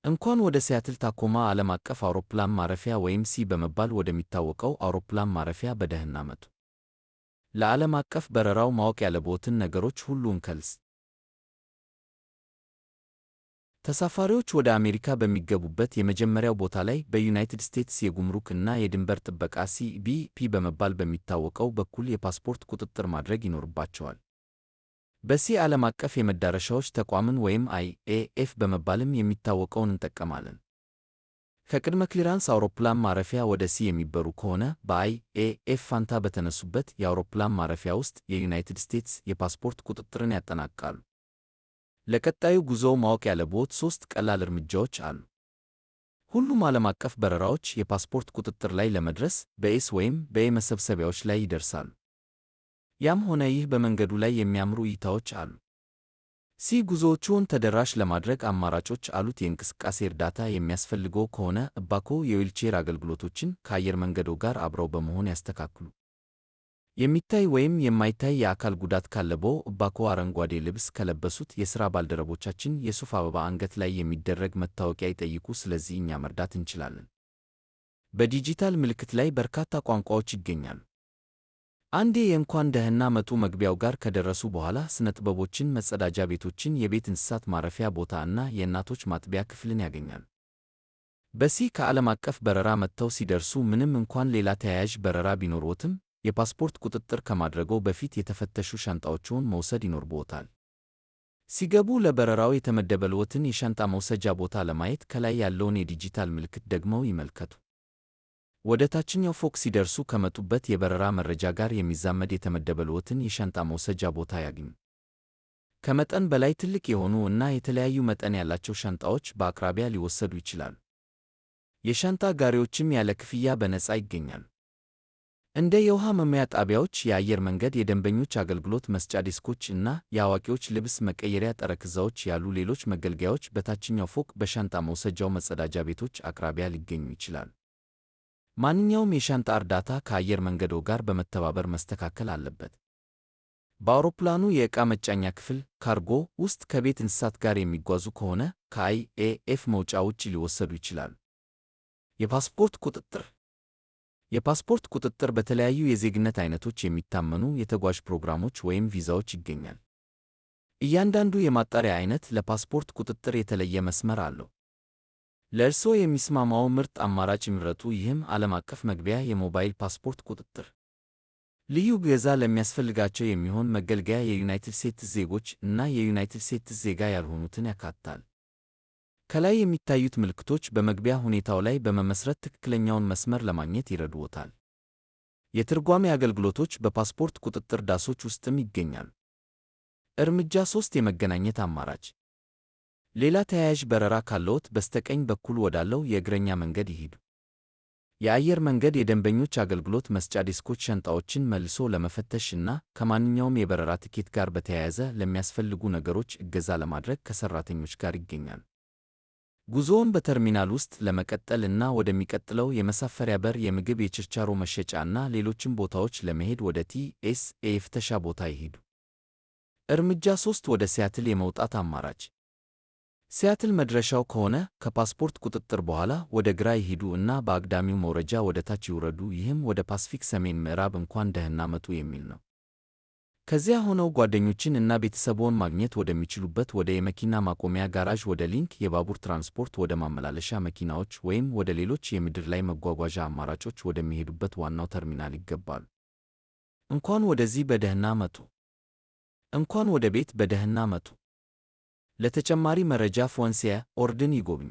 እንኳን ወደ ሲያትል ታኮማ ዓለም አቀፍ አውሮፕላን ማረፊያ ወይም ሲ በመባል ወደሚታወቀው አውሮፕላን ማረፊያ በደህና መጡ። ለዓለም አቀፍ በረራው ማወቅ ያለብዎትን ነገሮች ሁሉ እንከልስ። ተሳፋሪዎች ወደ አሜሪካ በሚገቡበት የመጀመሪያው ቦታ ላይ በዩናይትድ ስቴትስ የጉምሩክ እና የድንበር ጥበቃ CBP በመባል በሚታወቀው በኩል የፓስፖርት ቁጥጥር ማድረግ ይኖርባቸዋል። በሲ ዓለም አቀፍ የመዳረሻዎች ተቋምን ወይም IAF በመባልም የሚታወቀውን እንጠቀማለን። ከቅድመ ክሊራንስ አውሮፕላን ማረፊያ ወደ ሲ የሚበሩ ከሆነ በIAF ፋንታ በተነሱበት የአውሮፕላን ማረፊያ ውስጥ የዩናይትድ ስቴትስ የፓስፖርት ቁጥጥርን ያጠናቅቃሉ። ለቀጣዩ ጉዞው ማወቅ ያለብዎት 3 ቀላል እርምጃዎች አሉ። ሁሉም ዓለም አቀፍ በረራዎች የፓስፖርት ቁጥጥር ላይ ለመድረስ በኤስ ወይም በኤ መሰብሰቢያዎች ላይ ይደርሳሉ። ያም ሆነ ይህ በመንገዱ ላይ የሚያምሩ እይታዎች አሉ። ሲ ጉዞዎችዎን ተደራሽ ለማድረግ አማራጮች አሉት። የእንቅስቃሴ እርዳታ የሚያስፈልገው ከሆነ እባክዎ የዊልቼር አገልግሎቶችን ከአየር መንገድዎ ጋር አብረው በመሆን ያስተካክሉ። የሚታይ ወይም የማይታይ የአካል ጉዳት ካለብዎ እባክዎ አረንጓዴ ልብስ ከለበሱት የሥራ ባልደረቦቻችን የሱፍ አበባ አንገት ላይ የሚደረግ መታወቂያ ይጠይቁ። ስለዚህ እኛ መርዳት እንችላለን። በዲጂታል ምልክት ላይ በርካታ ቋንቋዎች ይገኛሉ። አንዴ የእንኳን ደህና መጡ መግቢያው ጋር ከደረሱ በኋላ ስነ-ጥበቦችን፣ መጸዳጃ ቤቶችን፣ የቤት እንስሳት ማረፊያ ቦታ እና የእናቶች ማጥቢያ ክፍልን ያገኛሉ። በሲ ከዓለም አቀፍ በረራ መጥተው ሲደርሱ ምንም እንኳን ሌላ ተያያዥ በረራ ቢኖርዎትም የፓስፖርት ቁጥጥር ከማድረግዎ በፊት የተፈተሹ ሻንጣዎችዎን መውሰድ ይኖርብዎታል። ሲገቡ ለበረራው የተመደበልዎትን የሻንጣ መውሰጃ ቦታ ለማየት ከላይ ያለውን የዲጂታል ምልክት ደግመው ይመልከቱ። ወደ ታችኛው ፎቅ ሲደርሱ ከመጡበት የበረራ መረጃ ጋር የሚዛመድ የተመደበልዎትን የሻንጣ መውሰጃ ቦታ ያግኙ። ከመጠን በላይ ትልቅ የሆኑ እና የተለያዩ መጠን ያላቸው ሻንጣዎች በአቅራቢያ ሊወሰዱ ይችላሉ። የሻንጣ ጋሪዎችም ያለ ክፍያ በነፃ ይገኛሉ። እንደ የውሃ መሙያ ጣቢያዎች፣ የአየር መንገድ የደንበኞች አገልግሎት መስጫ ዴስኮች እና የአዋቂዎች ልብስ መቀየሪያ ጠረጴዛዎች ያሉ ሌሎች መገልገያዎች በታችኛው ፎቅ በሻንጣ መውሰጃው መጸዳጃ ቤቶች አቅራቢያ ሊገኙ ይችላሉ። ማንኛውም የሻንጣ እርዳታ ከአየር መንገድዎ ጋር በመተባበር መስተካከል አለበት። በአውሮፕላኑ የዕቃ መጫኛ ክፍል ካርጎ ውስጥ ከቤት እንስሳት ጋር የሚጓዙ ከሆነ ከIAF መውጫ ውጭ ሊወሰዱ ይችላሉ። የፓስፖርት ቁጥጥር የፓስፖርት ቁጥጥር በተለያዩ የዜግነት አይነቶች የሚታመኑ የተጓዥ ፕሮግራሞች ወይም ቪዛዎች ይገኛል። እያንዳንዱ የማጣሪያ አይነት ለፓስፖርት ቁጥጥር የተለየ መስመር አለው። ለእርስዎ የሚስማማው ምርጥ አማራጭ ይምረጡ። ይህም ዓለም አቀፍ መግቢያ፣ የሞባይል ፓስፖርት ቁጥጥር፣ ልዩ ቪዛ ለሚያስፈልጋቸው የሚሆን መገልገያ፣ የዩናይትድ ስቴትስ ዜጎች እና የዩናይትድ ስቴትስ ዜጋ ያልሆኑትን ያካትታል። ከላይ የሚታዩት ምልክቶች በመግቢያ ሁኔታው ላይ በመመስረት ትክክለኛውን መስመር ለማግኘት ይረዱዎታል። የትርጓሜ አገልግሎቶች በፓስፖርት ቁጥጥር ዳሶች ውስጥም ይገኛሉ። እርምጃ 3 የመገናኘት አማራጭ። ሌላ ተያያዥ በረራ ካለዎት በስተቀኝ በኩል ወዳለው የእግረኛ መንገድ ይሂዱ። የአየር መንገድ የደንበኞች አገልግሎት መስጫ ዴስኮች ሻንጣዎችን መልሶ ለመፈተሽ እና ከማንኛውም የበረራ ትኬት ጋር በተያያዘ ለሚያስፈልጉ ነገሮች እገዛ ለማድረግ ከሠራተኞች ጋር ይገኛሉ። ጉዞውን በተርሚናል ውስጥ ለመቀጠል እና ወደሚቀጥለው የመሳፈሪያ በር፣ የምግብ፣ የችርቻሮ መሸጫ እና ሌሎችም ቦታዎች ለመሄድ ወደ TSA የፍተሻ ቦታ ይሂዱ። እርምጃ 3 ወደ ሲያትል የመውጣት አማራጭ። ሲያትል መድረሻው ከሆነ ከፓስፖርት ቁጥጥር በኋላ ወደ ግራ ይሂዱ እና በአግዳሚው መውረጃ ወደ ታች ይውረዱ። ይህም ወደ ፓሲፊክ ሰሜን ምዕራብ እንኳን ደህና መጡ የሚል ነው። ከዚያ ሆነው ጓደኞችን እና ቤተሰብዎን ማግኘት ወደሚችሉበት ወደ የመኪና ማቆሚያ ጋራዥ፣ ወደ ሊንክ የባቡር ትራንስፖርት፣ ወደ ማመላለሻ መኪናዎች ወይም ወደ ሌሎች የምድር ላይ መጓጓዣ አማራጮች ወደሚሄዱበት ዋናው ተርሚናል ይገባሉ። እንኳን ወደዚህ በደህና መጡ። እንኳን ወደ ቤት በደህና መጡ። ለተጨማሪ መረጃ ፎንሲያ ኦርድን ይጎብኙ።